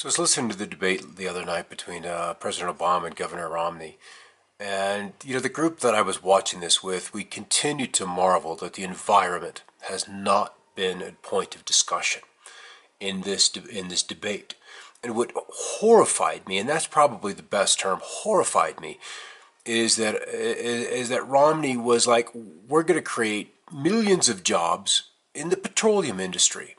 So I was listening to the debate the other night between President Obama and Governor Romney. And, the group that I was watching this with, we continued to marvel that the environment has not been a point of discussion in this debate. And what horrified me, and that's probably the best term, horrified me, is that Romney was like, we're going to create millions of jobs in the petroleum industry.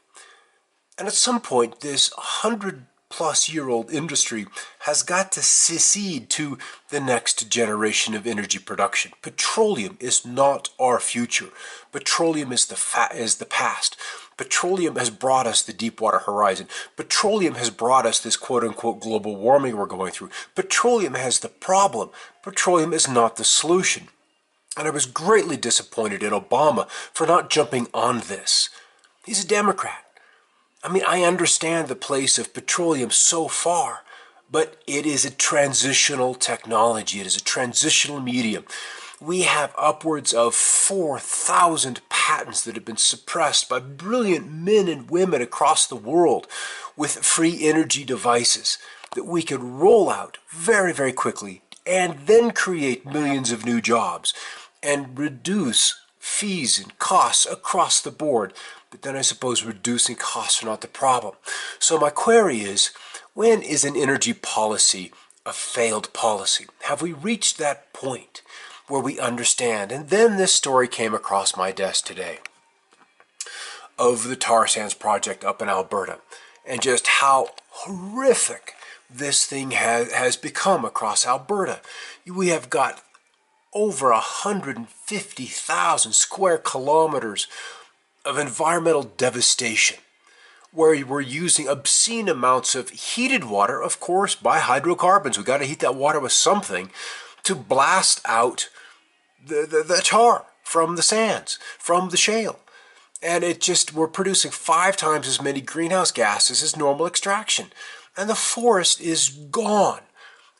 And at some point, this 100-plus-year-old industry has got to secede to the next generation of energy production. Petroleum is not our future. Petroleum is the past. Petroleum has brought us the Deepwater Horizon. Petroleum has brought us this quote-unquote global warming we're going through. Petroleum has the problem. Petroleum is not the solution. And I was greatly disappointed in Obama for not jumping on this. He's a Democrat. I mean, I understand the place of petroleum so far, but it is a transitional technology. It is a transitional medium. We have upwards of 4,000 patents that have been suppressed by brilliant men and women across the world with free energy devices that we could roll out very, very quickly and then create millions of new jobs and reduce fees and costs across the board. But then I suppose reducing costs are not the problem. So my query is, when is an energy policy a failed policy? Have we reached that point where we understand? And then this story came across my desk today of the tar sands project up in Alberta and just how horrific this thing has become across Alberta. We have got over 150,000 square kilometers of environmental devastation, where we're using obscene amounts of heated water, of course, by hydrocarbons. We've got to heat that water with something to blast out the tar from the sands, from the shale. And we're producing 5 times as many greenhouse gases as normal extraction. And the forest is gone.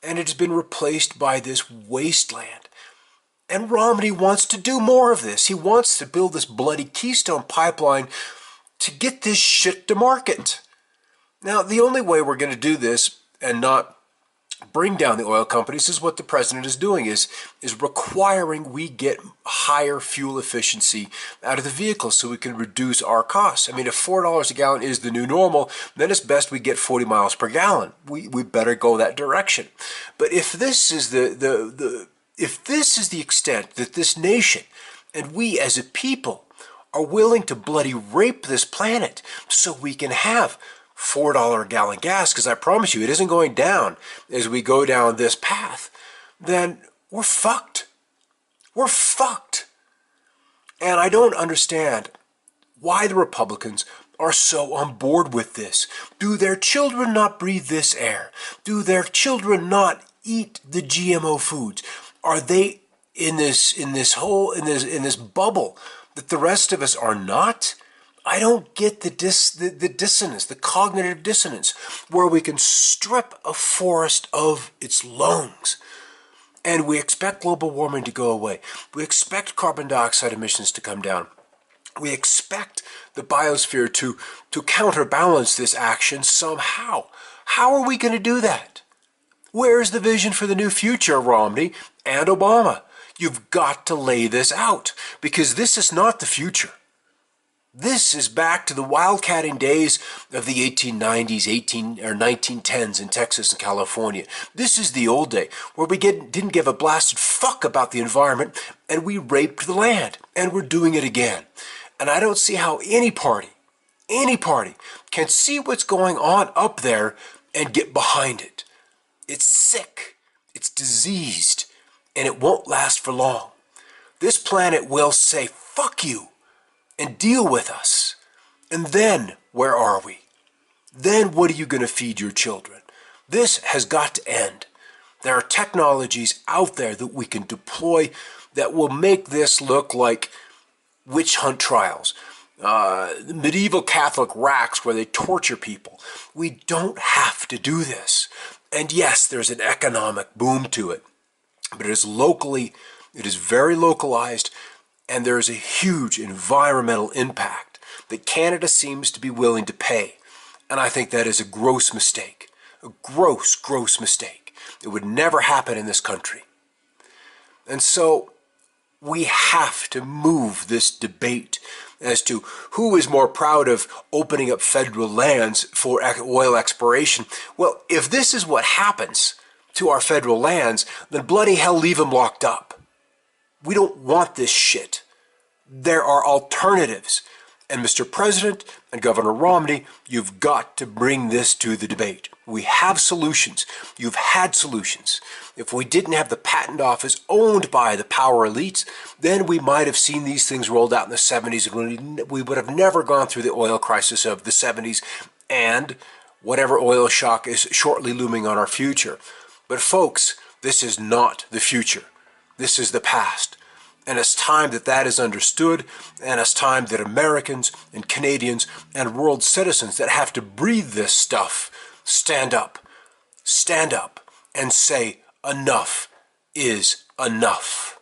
And it's been replaced by this wasteland. And Romney wants to do more of this. He wants to build this bloody Keystone pipeline to get this shit to market. Now, the only way we're going to do this and not bring down the oil companies is what the president is doing, is requiring we get higher fuel efficiency out of the vehicles so we can reduce our costs. I mean, if $4 a gallon is the new normal, then it's best we get 40 miles per gallon. We better go that direction. But if this is if this is the extent that this nation and we as a people are willing to bloody rape this planet so we can have $4 a gallon gas, because I promise you it isn't going down as we go down this path, then we're fucked. We're fucked. And I don't understand why the Republicans are so on board with this. Do their children not breathe this air? Do their children not eat the GMO foods? Are they in this bubble that the rest of us are not? I don't get the dissonance, the cognitive dissonance, where we can strip a forest of its lungs. And we expect global warming to go away. We expect carbon dioxide emissions to come down. We expect the biosphere to counterbalance this action somehow. How are we going to do that? Where's the vision for the new future, Romney and Obama? You've got to lay this out, because this is not the future. This is back to the wildcatting days of the 1890s, 1910s in Texas and California. This is the old day where we didn't give a blasted fuck about the environment and we raped the land, and we're doing it again. And I don't see how any party can see what's going on up there and get behind it. It's sick, it's diseased, and it won't last for long. This planet will say, fuck you, and deal with us. And then, where are we? Then what are you going to feed your children? This has got to end. There are technologies out there that we can deploy that will make this look like witch hunt trials. Medieval Catholic racks where they torture people. We don't have to do this. And yes, there's an economic boom to it, but it is very localized, and there is a huge environmental impact that Canada seems to be willing to pay. And I think that is a gross mistake. A gross, gross mistake. It would never happen in this country. And so we have to move this debate as to who is more proud of opening up federal lands for oil exploration. Well, if this is what happens to our federal lands, then bloody hell, leave them locked up. We don't want this shit. There are alternatives. And Mr. President and Governor Romney, you've got to bring this to the debate. We have solutions. You've had solutions. If we didn't have the patent office owned by the power elites, then we might have seen these things rolled out in the 70s, and we would have never gone through the oil crisis of the 70s and whatever oil shock is shortly looming on our future. But folks, this is not the future. This is the past. And it's time that that is understood, and it's time that Americans and Canadians and world citizens that have to breathe this stuff stand up and say enough is enough.